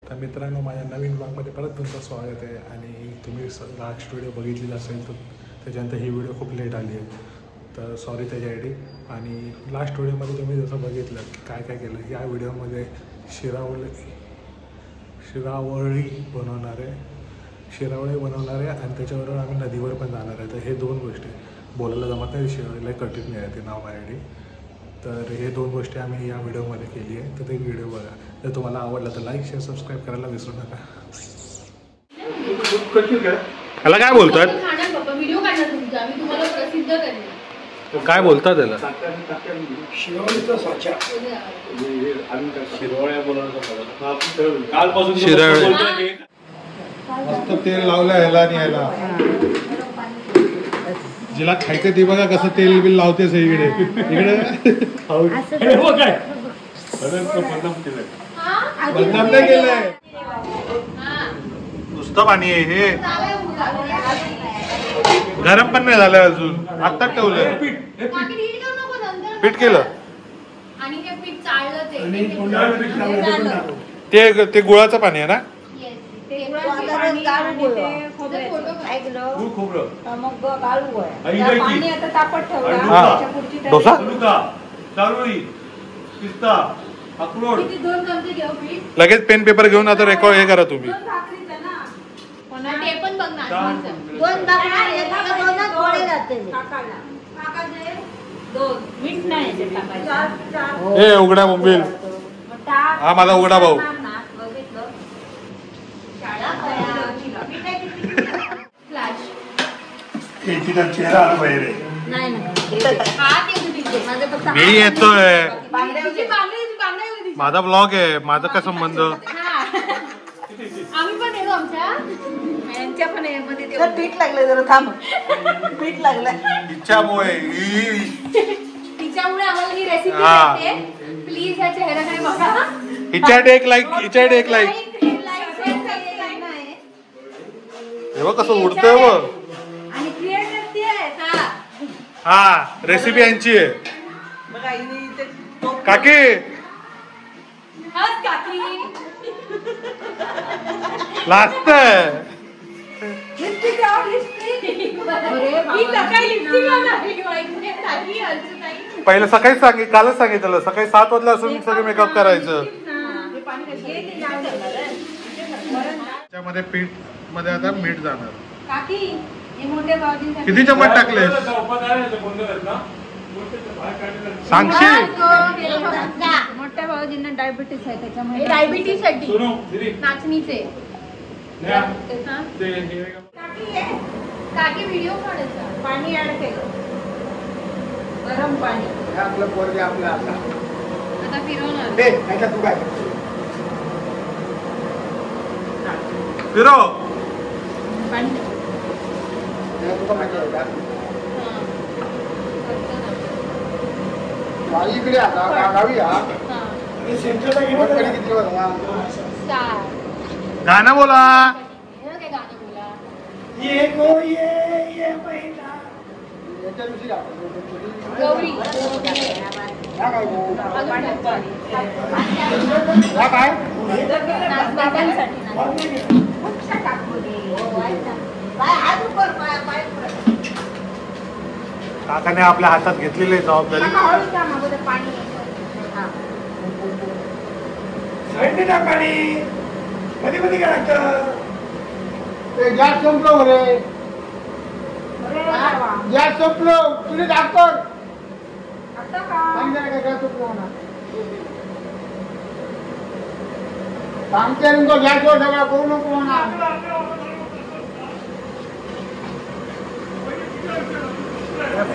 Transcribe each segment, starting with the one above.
तर मित्रांनो, माझ्या नवीन ब्लॉगमध्ये परत तुमचं स्वागत आहे. आणि तुम्ही लास्ट व्हिडिओ बघितलेला असेल तर त्याच्यानंतर ही व्हिडिओ खूप लेट आली आहे, तर सॉरी त्याच्यासाठी. आणि लास्ट व्हिडिओमध्ये तुम्ही जसं बघितलं की काय काय केलं, या व्हिडिओमध्ये शिरावळी बनवणार आहे आणि त्याच्याबरोबर आम्ही नदीवर पण जाणार आहे. तर हे दोन गोष्टी बोलायला जमत नाही, शिरावळीला कठीण आहे ते नाव माझ्यासाठी. तर हे दोन गोष्टी आम्ही या व्हिडिओमध्ये केली आहे. तर ते व्हिडिओ बघा. जर तुम्हाला आवडला तर लाईक शेअर सबस्क्राईब करायला विसरू नका. ह्याला काय बोलतात? काय बोलतात त्याला? शिरवळीचा साचा. शिरावळी मस्त तेल लावलं ह्याला आणि ह्याला. जिला खायचं ते बघा कसं तेल बिल लावते इकडे इकडे. बदनाम नाही केलंय, नुसतं पाणी आहे हे. गरम पण नाही झालं अजून, आत्ता ठेवलंय. पीठ केलं ते गुळाचं पाणी आहे ना? डोसा लगेच पेन पेपर घेऊन आता रेकॉर्ड हे करा तुम्ही. हे उघडा मोबाईल हा माझा उघडा भाऊ. मी येतोय, माझा ब्लॉग आहे, माझा काय संबंध? पीठ लागलं जरा थांब. पीठ लागलं तिच्यामुळे आम्हाला ही रेसिपी भेटते. प्लीज ह्या चेहऱ्याकडे बघा. हिच्याकडे एक लाईक, हिच्याकडे एक लाईक. हे बघ कसं उडतंय बघ. आणि क्रिएट करते. हा रेसिपी यांची आहे. काकी लास्ट पहिलं सकाळीच कालच सांगितलं, सकाळी 7 वाजता असून सगळं मेकअप करायचं. त्याच्यामध्ये पीठ मध्ये आता मीठ जाणार. किती चमच टाकले सांगशील? मोठ्या भाऊजींना डायबिटीस आहे, त्याच्यामुळे डायबिटीस साठी नाचणीचे काकी व्हिडिओ काढायचा. पाणी ऍड केलं, गरम पाणी. आपलं पोरगे आपलं आता फिरवणार. तू काय फिरव पाणी इकडे आता गावी गाणं बोला. गौरी काकाने आपल्या हातात घेतलेली जबाबदारी. कधी कधी काय लागतं ते गॅस संपलो रे. गॅस संपलो तुझे डॉक्टर सांगते ना गॅस संपलो म्हणा. सांगते ना गॅसवर सगळं करू नको म्हणा.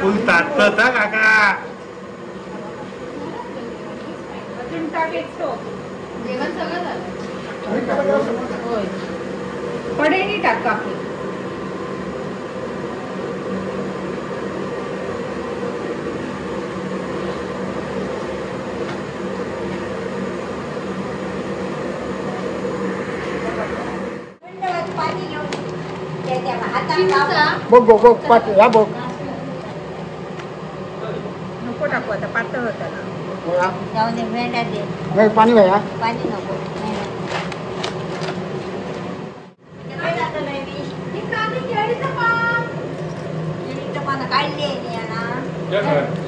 फुल ताटत हा काका. जेवण सगळं झालं. पडेनी टाक कापी. बघ बघ पाठ या बघ. नको टाकू आता, पातळ होता ना. पाणी भया पाणी नको.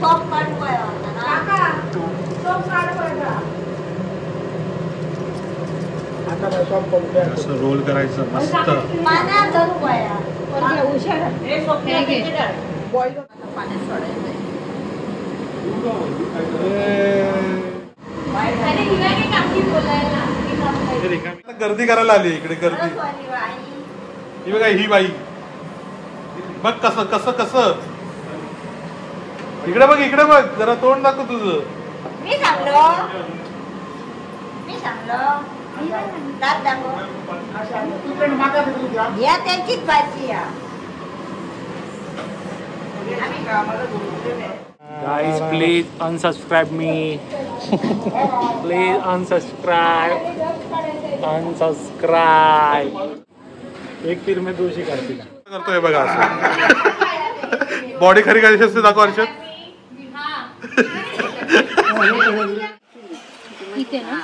सॉफ्ट काढू काय काका सोप काढ बघा. आता काय शॉप करू असं रोल करायचं मस्त. पाण्यात धरू बाया. पोरगी हुशार आहे. हे सोपं घे. बॉईल पाण्यात सोडायचं. अरे हिला काय काकी बोलायला. गर्दी करायला आली इकडे गर्दी. ही बघा ही बाई बघ कसं कसं कसं. इकडे बघ जरा तोंड दाखव तुझं. मी सांगलो दात दाखव. या त्यांचीच भाजी या. आम्ही कामाला बोलतोय. Guys, please unsubscribe me. Please unsubscribe. एक तीर में दो शिकार दिला. करतोय बघा असं. बॉडी खरी कशी असते दाखव हर्षद. इथे ना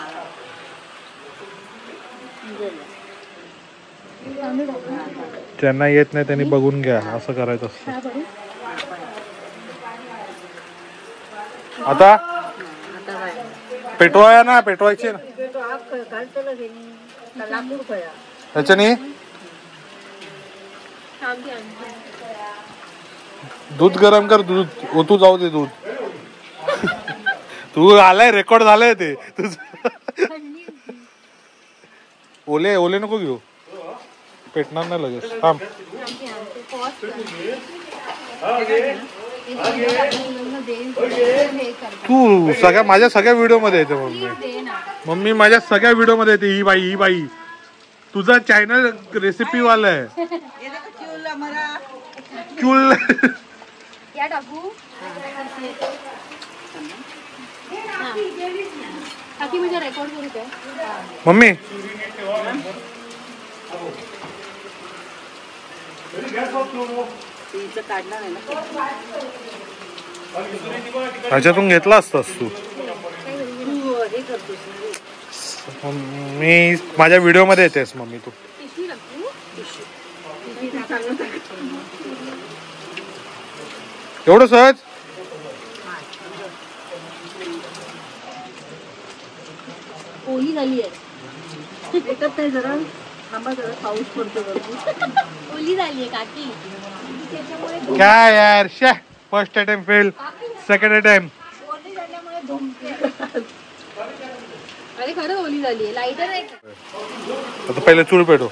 ज्यांना येत नाही त्यांनी बघून घ्या असं करायचं असतं. आता पेटवाया ना पेटवायचे ना त्याच्यानी. दूध गरम कर. दूध ओतू जाऊ दे दूध. तू आलाय रेकॉर्ड झालंय ते तुझ. ओले ओले नको घेऊ पेटणार नाही लगेच. थांब. तू माझ्या सगळ्या व्हिडिओ मध्ये येते मम्मी माझ्या सगळ्या व्हिडिओ मध्ये येते ही बाई तुझा चॅनल रेसिपी वाला आहे. चूल या टाकू. काकी म्हणजे रेकॉर्ड करू काय मम्मी. ह्याच्यातून घेतला असतास तू. मी माझ्या व्हिडिओ मध्ये येतेस मम्मी तू. एवढं सहज. ओली झाली आहे. एकच नाही जरा थांबा जरा पाऊस पडतो भरपूर. ओली झाली आहे काकी त्याच्यामुळे. काय यार शे. First attempt fail. Second attempt. ओली झाल्यामुळे धुमते. अरे खरं ओली झाली आहे. लाईटर आहे आता पहिले चूल पेटव.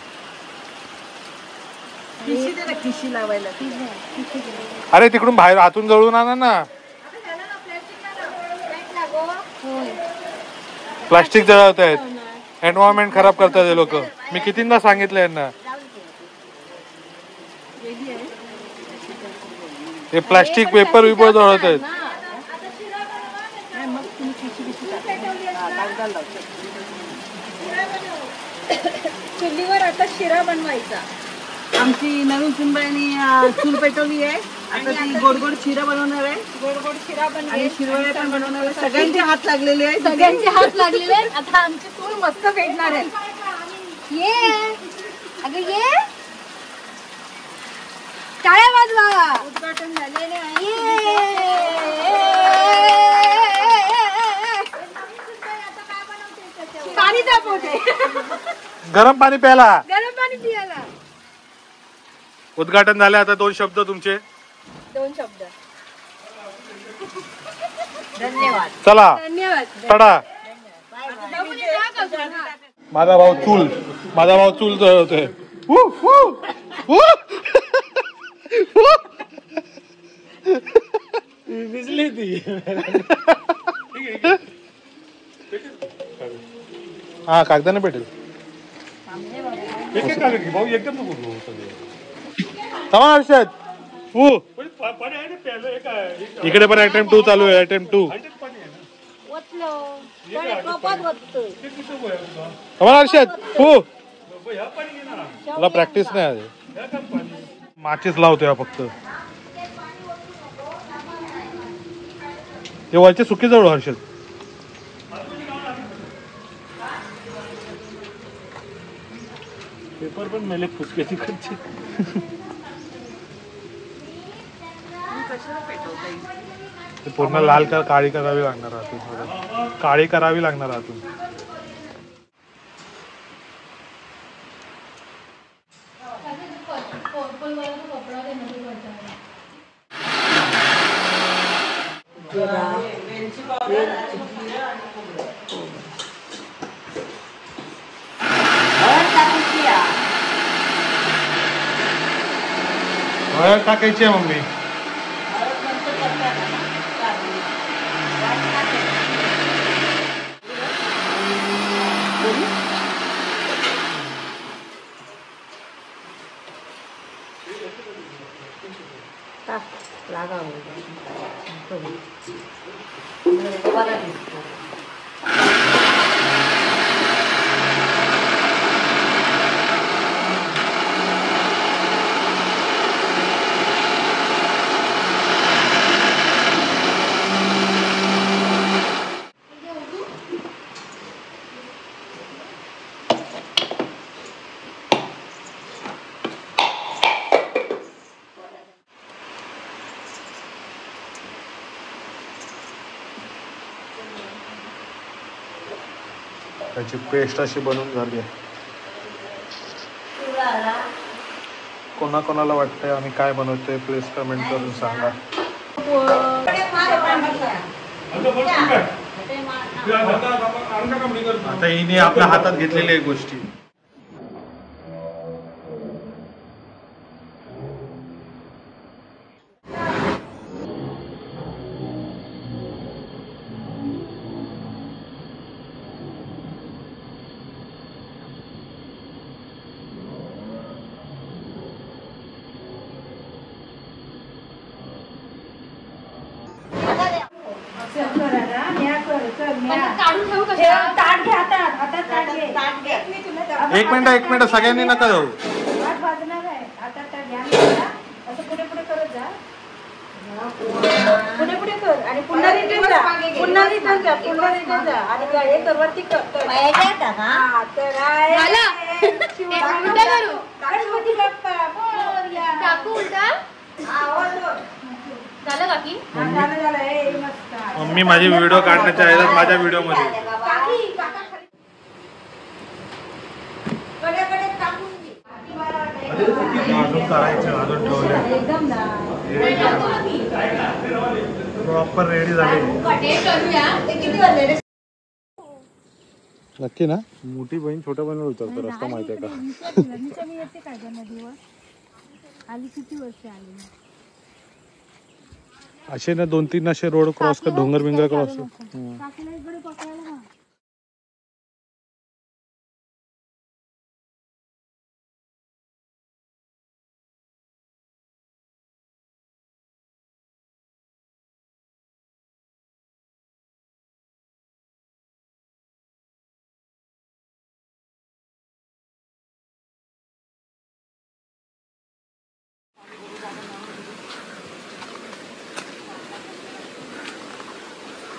खिशी लावायला. अरे तिकडून बाहेर आतून जळून आणा ना. प्लास्टिक जळवत आहेत. एन्व्हायरमेंट खराब करतात हे लोक. मी कितींदा सांगितलं यांना. हे प्लास्टिक पेपर विपर जळवत आहेत. चुलीवर आता शिरा बनवायचा. आमची नवीन सुनबाईनी चूल पेटवली आहे. आता ती गोड गोड शिरा बनवणार आहे. गोड शिरा आणि शिरवळ्या पण बनवणार आहे. सगळ्यांचे हात लागलेले आहेत. सगळ्यांचे हात लागलेले आहेत. आता आमची चूल मस्त पेटणार आहे. ये अगं ये टाळ्या वाजवा. उद्घाटन झालेले पाणी तापवते. गरम पाणी प्यायला. गरम पाणी पियाला. उद्घाटन झाले. आता 2 शब्द तुमचे. 2 शब्द. धन्यवाद. चला धन्यवाद. तडा. माझा भाऊ चूल जळवतोय. भिजली ती. हा कागदाने पेटेल. भाऊ एकदम नको थांबा हर्षद. इकडे पण अटेम्प्ट 2 चालू आहे. अटेम्प्ट 2. थांबा हर्षद. तुला प्रॅक्टिस नाही आली. माचीस लावतोय फक्त. हे वरचे सुकी जवळ हर्षद. पेपर पण मेले फुसके तिकडचे. पूर्ण लाल काळी करावी लागणार आतून, काळी करावी लागणार आतून. हळद टाकायची आहे मम्मी. त्याची पेस्ट अशी बनवून झाली आहे. कोणाकोणाला वाटतंय आम्ही काय बनवतोय प्लीज कमेंट करून सांगा. आता हिने आपल्या हातात घेतलेल्या गोष्टी. एक मिनिट सगळ्यांनी नका जाऊ. पुढे पुढे कर आणि पुन्हा रिटर्न जा, पुन्हा रिटर्न जा, पुन्हा रिटर्न जा आणि हे कर वरती कर. गणपती बाप्पा मोरया. टाकू उलटा झालं काकी? मम्मी माझी व्हिडिओ काढण्याच्या आहेत माझ्या व्हिडिओ मध्ये. अजून करायचं, अजून ठेवले प्रॉपर रेडी झाले. नक्की ना? मोठी बहीण छोट्या बहिणीला विचारतो रस्ता माहिती आहे का? असे ना 2-3 असे रोड क्रॉस कर, डोंगर बिंगर क्रॉस.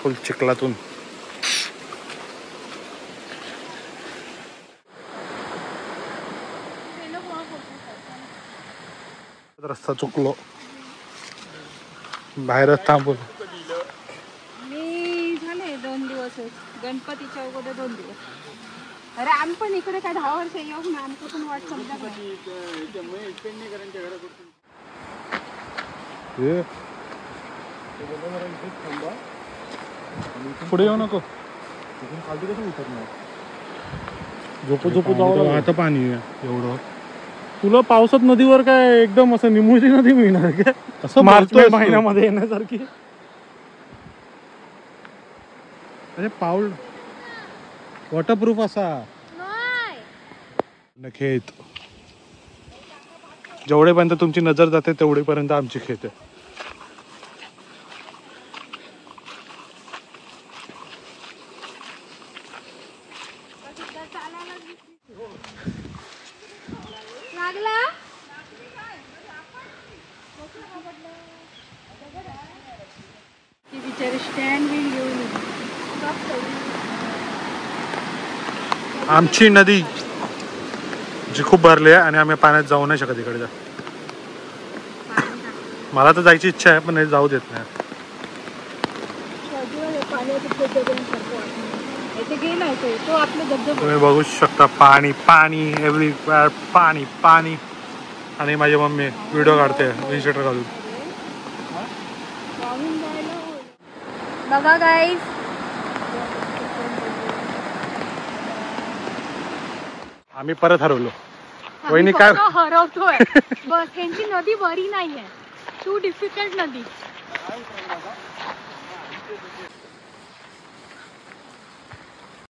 फुल चिखलातून रस्ता चुकलो, बाहेरच थांबून. मी झाले 2 दिवस गणपतीच्या अगोदर 2 दिवस. अरे आम्ही पण इकडे काय 10 वर्ष येऊ ना, आमचं पण वाट समजा. पुढे येऊ नको, झोपू जाऊ. आता पाणी एवढं तुला पावसात नदीवर काय एकदम असं निमुळती नदी मिळणार काय? असं मार्च महिन्यामध्ये येण्यासारखी. अरे पाऊल वॉटरप्रूफ असा खेत. जेवढेपर्यंत तुमची नजर जाते तेवढेपर्यंत आमची खेत आहे. आमची नदी जी खूप भरली आहे आणि आम्ही पाण्यात जाऊ नाही शकत इकडे. मला तर जायची इच्छा आहे पण जाऊ देत नाही. इथे गेलाय तो आपलं धबधबा. तुम्ही बघू शकता पाणी पाणी एव्हरीवेअर पाणी पाणी. आणि माझी मम्मी व्हिडिओ काढते इन्स्टावर घालून. वाहून जायला होईल. बघा गाईज, आम्ही परत हरवलो. आम्ही वहिनी काय फक्त हरवतोय बस. ह्यांची नदी बरी नाहीये, टू डिफिकल्ट नदी.